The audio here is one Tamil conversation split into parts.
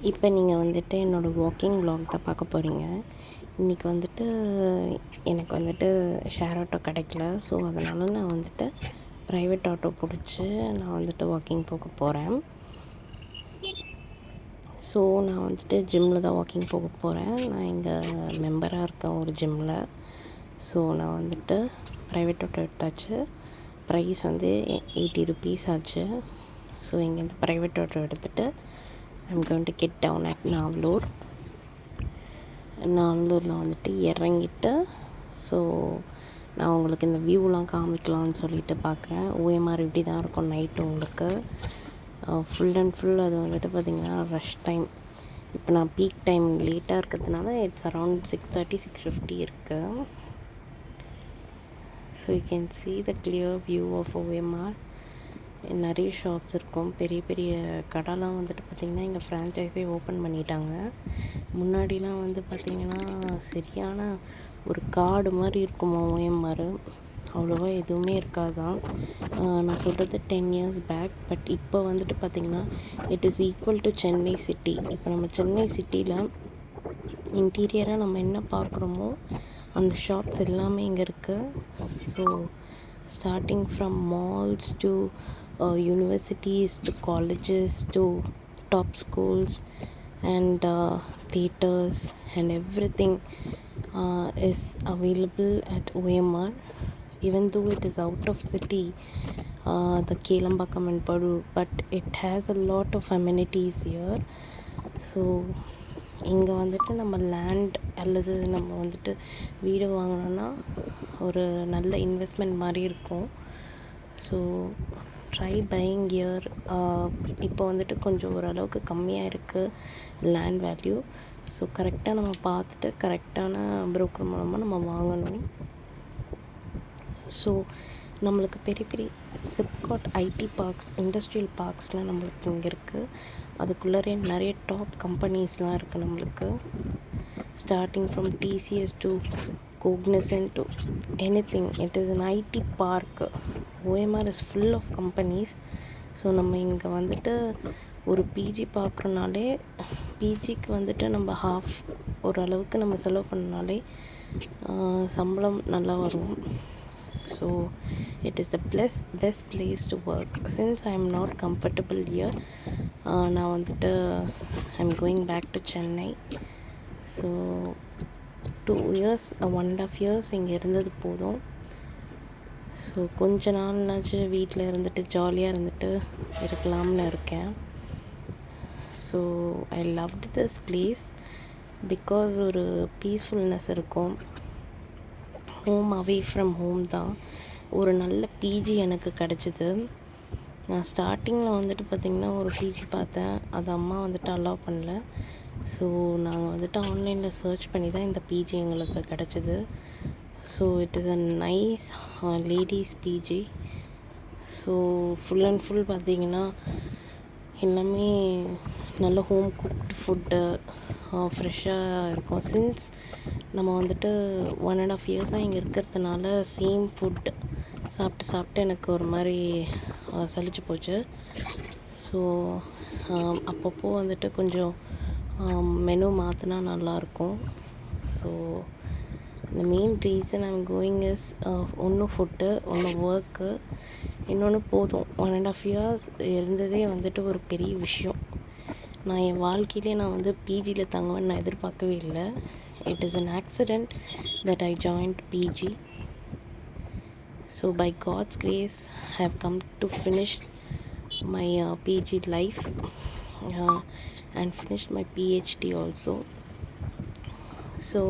இப்போ நீங்கள் வந்துட்டு என்னோடய வாக்கிங் வ்ளாக் தான் பார்க்க போகிறீங்க. இன்றைக்கி வந்துட்டு எனக்கு வந்துட்டு ஷேர் ஆட்டோ கிடைக்கல. ஸோ அதனால் நான் வந்துட்டு ப்ரைவேட் ஆட்டோ பிடிச்சி நான் வந்துட்டு வாக்கிங் போக போகிறேன். ஸோ நான் வந்துட்டு ஜிம்மில் தான் வாக்கிங் போக போகிறேன். நான் இங்கே மெம்பராக இருக்கேன் ஒரு ஜிம்மில். ஸோ நான் வந்துட்டு ப்ரைவேட் ஆட்டோ எடுத்தாச்சு. ப்ரைஸ் வந்து 80 rupees ஆச்சு. ஸோ இங்கேருந்து ப்ரைவேட் ஆட்டோ எடுத்துகிட்டு I'm going to get down at நாவலூரில் வந்துட்டு இறங்கிட்டு ஸோ நான் உங்களுக்கு இந்த வியூலாம் காமிக்கலாம்னு சொல்லிட்டு பார்க்குறேன். OMR இப்படி தான் இருக்கும் நைட்டு உங்களுக்கு. ஃபுல் அண்ட் ஃபுல் அது வந்துட்டு பார்த்திங்கன்னா ரஷ் டைம். இப்போ நான் பீக் டைம் லேட்டாக இருக்கிறதுனால இட்ஸ் அரவுண்ட் 6:30 6:50 இருக்குது. So you can see the clear view of OMR. நிறைய ஷாப்ஸ் இருக்கும். பெரிய பெரிய கடைலாம் வந்துட்டு பார்த்திங்கன்னா இங்கே ஃப்ரான்ச்சைஸே ஓப்பன் பண்ணிட்டாங்க. முன்னாடிலாம் வந்து பார்த்திங்கன்னா சரியான ஒரு காடு மாதிரி இருக்குமா OMR. அவ்வளோவா எதுவுமே இருக்காதான். நான் சொல்கிறது 10 years பேக். பட் இப்போ வந்துட்டு பார்த்திங்கன்னா it is equal to Chennai city. இப்போ நம்ம சென்னை சிட்டியில் இன்டீரியராக நம்ம என்ன பார்க்குறோமோ அந்த ஷாப்ஸ் எல்லாமே இங்கே இருக்குது. So starting from malls to universities to colleges to top schools and theaters and everything is available at OMR. Even though it is out of city, the Kelambakam and Padu, but it has a lot of amenities here. So இங்கே வந்துட்டு நம்ம லேண்ட் அல்லது நம்ம வந்துட்டு வீடு வாங்கினோன்னா ஒரு நல்ல இன்வெஸ்ட்மெண்ட் மாதிரி இருக்கும். So try buying year. இப்போ வந்துட்டு கொஞ்சம் ஓரளவுக்கு கம்மியாக இருக்குது லேண்ட் வேல்யூ. ஸோ கரெக்டாக நம்ம பார்த்துட்டு கரெக்டான ப்ரோக்கர் மூலமாக நம்ம வாங்கணும். ஸோ நம்மளுக்கு பெரிய பெரிய சிப்காட் ஐடி பார்க்ஸ் இண்டஸ்ட்ரியல் பார்க்ஸ்லாம் நம்மளுக்கு இங்கே இருக்குது. அதுக்குள்ளே நிறைய டாப் கம்பெனிஸ்லாம் இருக்குது நம்மளுக்கு. Starting from TCS to Cognizant to anything. It is an IT park. OMR is full of companies. So நம்ம இங்கே வந்துட்டு ஒரு பிஜி பார்க்குறோனாலே பிஜிக்கு வந்துட்டு நம்ம ஓரளவுக்கு நம்ம செலவு பண்ணனாலே சம்பளம் நல்லா வரும். So it is the best place to work. Since I am not comfortable year, நான் வந்துட்டு I am going back to Chennai. So 2 years 1.5 years இங்கே இருந்தது போதும். ஸோ கொஞ்ச நாள்னாச்சும் வீட்டில் இருந்துட்டு ஜாலியாக இருந்துட்டு இருக்கலாம்னு இருக்கேன். So I loved this place because ஒரு பீஸ்ஃபுல்னஸ் இருக்கும். ஹோம் அவே ஃப்ரம் ஹோம் தான். ஒரு நல்ல பிஜி எனக்கு கிடச்சிது. நான் ஸ்டார்டிங்கில் வந்துட்டு பார்த்திங்கன்னா ஒரு பிஜி பார்த்தேன். அது அம்மா வந்துட்டு அலோவ் பண்ணல. ஸோ நாங்கள் வந்துட்டு ஆன்லைனில் சர்ச் பண்ணி தான் இந்த பிஜி எங்களுக்கு கிடச்சிது. So it is a nice ladies PG. So full and full பார்த்திங்கன்னா எல்லாமே நல்ல ஹோம் குக்டு ஃபுட்டு ஃப்ரெஷ்ஷாக இருக்கும். சின்ஸ் நம்ம வந்துட்டு 1.5 yearsஸாக இங்கே இருக்கிறதுனால சேம் ஃபுட் சாப்பிட்டு எனக்கு ஒரு மாதிரி சலிச்சு போச்சு. ஸோ அப்பப்போ வந்துட்டு கொஞ்சம் மெனு மாற்றினா நல்லாயிருக்கும். So the main reason I'm going is ஒன்று ஃபுட்டு, ஒன்று ஒர்க்கு, இன்னொன்று போதும். 1.5 years இருந்ததே வந்துட்டு ஒரு பெரிய விஷயம். நான் என் வாழ்க்கையிலே நான் வந்து பிஜியில் தங்குவேன்னு நான் எதிர்பார்க்கவே இல்லை. It is an accident that I joined PG. So by God's grace I have come to finish my PG life and finished my PhD also. So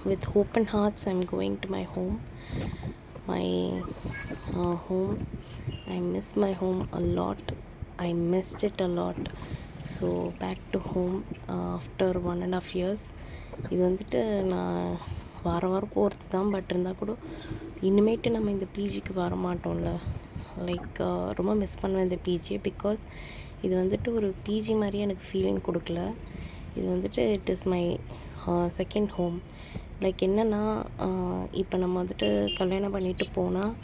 with open hearts I'm going to my home. I miss my home a lot. I missed it a lot. So back to home after 1.5 years. இது வந்துட்டு நான் வாரம் போகிறது தான். பட் இருந்தால் கூட இனிமேட்டு நம்ம இந்த பிஜிக்கு வர மாட்டோம்ல. லைக் ரொம்ப மிஸ் பண்ணுவேன் இந்த பிஜியை. பிகாஸ் இது வந்துட்டு ஒரு பிஜி மாதிரி எனக்கு ஃபீலிங் கொடுக்கல. இது வந்துட்டு it is my second home. Like என்னென்னா இப்போ நம்ம வந்துட்டு கல்யாணம் பண்ணிட்டு போனால்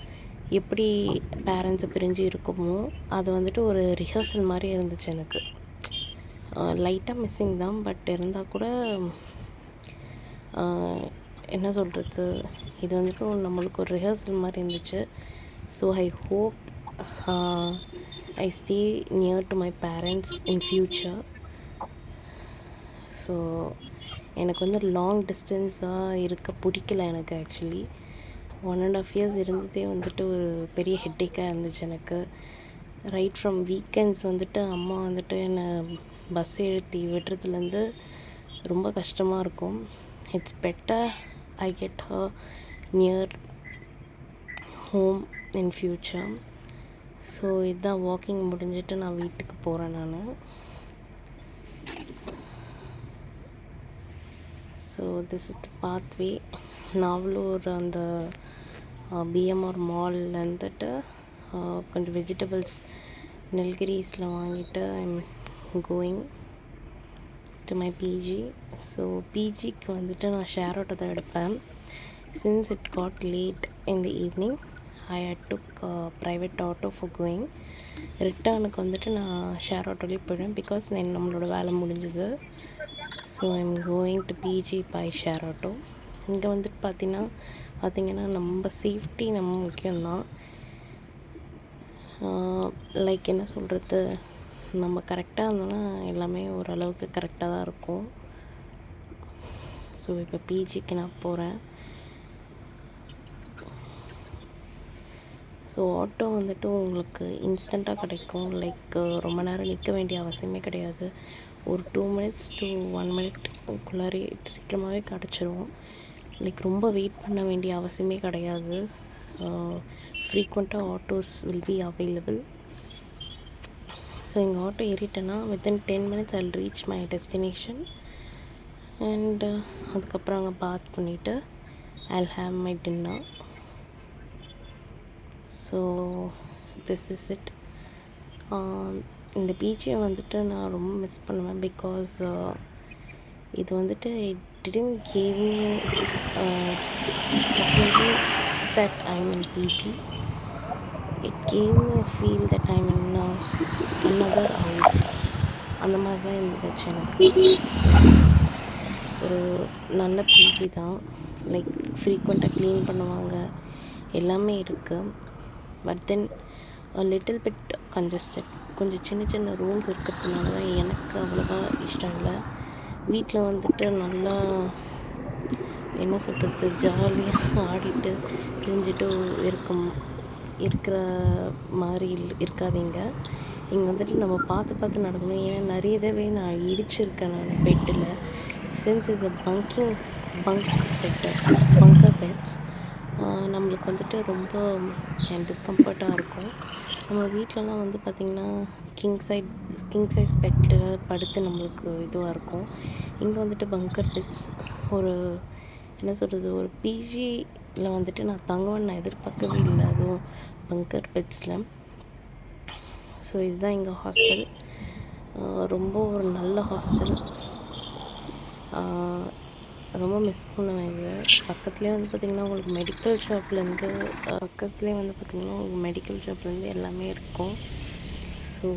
எப்படி பேரண்ட்ஸை பிரிஞ்சு இருக்குமோ அது வந்துட்டு ஒரு ரிஹர்சல் மாதிரி இருந்துச்சு எனக்கு. லைட்டாக மிஸ்ஸிங் தான். பட் இருந்தால் கூட என்ன சொல்கிறது, இது வந்துட்டு நம்மளுக்கு ஒரு ரிஹர்சல் மாதிரி இருந்துச்சு. So I hope I stay near to my parents in future. So எனக்கு வந்து லாங் டிஸ்டன்ஸாக இருக்க பிடிக்கல எனக்கு. ஆக்சுவலி 1.5 years இருந்ததே வந்துட்டு ஒரு பெரிய ஹெட்டேக்காக இருந்துச்சு எனக்கு. ரைட் ஃப்ரம் வீக்கெண்ட்ஸ் வந்துட்டு அம்மா வந்துட்டு என்னை பஸ் ஏற்றி விடுறதுலேருந்து ரொம்ப கஷ்டமாக இருக்கும். It's better I get her near home in future. So இதுதான் வாக்கிங் முடிஞ்சிட்டு நான் வீட்டுக்கு போகிறேன் நான். So this is the pathway. Navalur அந்த பிஎம்ஆர் மாலில் இருந்துட்டு கொஞ்சம் வெஜிடபிள்ஸ் நெல்கிரிஸில் வாங்கிட்டு I'm going to my PG. So பிஜிக்கு வந்துட்டு நான் ஷேர் ஆட்டோ தான் எடுப்பேன். Since it got late in the evening I took private auto for going. ரிட்டர்னுக்கு வந்துட்டு நான் ஷேர் ஆட்டோலேயே போயிடுவேன் பிகாஸ் நம்மளோட வேலை முடிஞ்சுது. So I'm going to PG by share auto. இங்கே வந்துட்டு பார்த்திங்கன்னா நம்ம சேஃப்டி நம்ம முக்கியம்தான். லைக் என்ன சொல்கிறது, நம்ம கரெக்டாக இருந்தோன்னா எல்லாமே ஓரளவுக்கு கரெக்டாக தான் இருக்கும். ஸோ இப்போ பிஜிக்கு நான் போகிறேன். ஸோ ஆட்டோ வந்துட்டு உங்களுக்கு இன்ஸ்டண்ட்டாக கிடைக்கும். லைக் ரொம்ப நேரம் நிற்க வேண்டிய அவசியமே கிடையாது. ஒரு 2 minutes to 1 minute சீக்கிரமாகவே கிடச்சிரும். லைக் ரொம்ப வெயிட் பண்ண வேண்டிய அவசியமே கிடையாது. ஃப்ரீக்வெண்ட்டாக autos will be available. So எங்கள் ஆட்டோ ஏறிட்டேன்னா within 10 minutes I will reach my destination. And அதுக்கப்புறம் அங்கே பாத் பண்ணிவிட்டு I will have my dinner. So this is it. இந்த பிஜியை வந்துட்டு நான் ரொம்ப மிஸ் பண்ணுவேன் பிகாஸ் இது வந்துட்டு it didn't give me feeling that I am in PG. It gave me a feel that I am in another house. அந்த மாதிரி தான் இருந்துச்சு எனக்கு. ஒரு நல்ல பிஜி தான். லைக் ஃப்ரீக்வெண்ட்டாக க்ளீன் பண்ணுவாங்க, எல்லாமே இருக்குது. But then little bit congested. கொஞ்சம் சின்ன சின்ன ரூம்ஸ் இருக்கிறதுனால தான் எனக்கு அவ்வளோவா இஷ்டம் இல்லை. வீட்டில் வந்துட்டு நல்லா என்ன சொல்கிறது, ஜாலியாக ஆடிட்டு கிழிஞ்சிட்டு இருக்கிற மாதிரி இருக்காதீங்க. இங்கே வந்துட்டு நம்ம பார்த்து நடக்கணும். ஏன்னா நிறைய தடவை நான் இடிச்சிருக்கேன் நான் பெட்டில். சின்ஸ் இஸ் பங்கர் பெட்ஸ் நம்மளுக்கு வந்துட்டு ரொம்ப டிஸ்கம்ஃபர்ட்டாக இருக்கும். நம்ம வீட்டிலலாம் வந்து பார்த்திங்கன்னா கிங் சைஸ் பெட்டில் படுத்து நம்மளுக்கு இதுவாக இருக்கும். இங்கே வந்துட்டு பங்கர் பெட்ஸ். ஒரு என்ன சொல்கிறது, ஒரு பிஜியில் வந்துட்டு நான் தங்குவேன்னு நான் எதிர்பார்க்கவே இல்லை, அதுவும் பங்கர் பெட்ஸில். ஸோ இதுதான் எங்கள் ஹாஸ்டல். ரொம்ப ஒரு நல்ல ஹாஸ்டல். ரொம்ப மிஸ் பண்ணுவேன் இது. பக்கத்துலேயே வந்து பார்த்திங்கன்னா உங்களுக்கு மெடிக்கல் ஷாப்லேருந்து எல்லாமே இருக்கும். So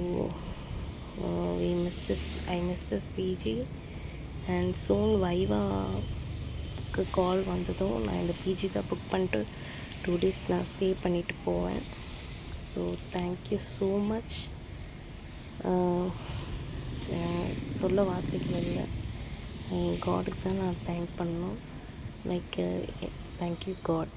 I miss this PG. And soon வைவாக்கு கால் வந்ததும் நான் இந்த பிஜி தான் புக் பண்ணிட்டு 2 days நான் ஸ்டே பண்ணிவிட்டு போவேன். So thank you so much. சொல்ல வார்த்தைகள் இல்லை. காடுக்கு தான் நான் தேங்க் பண்ணணும். Like thank you God.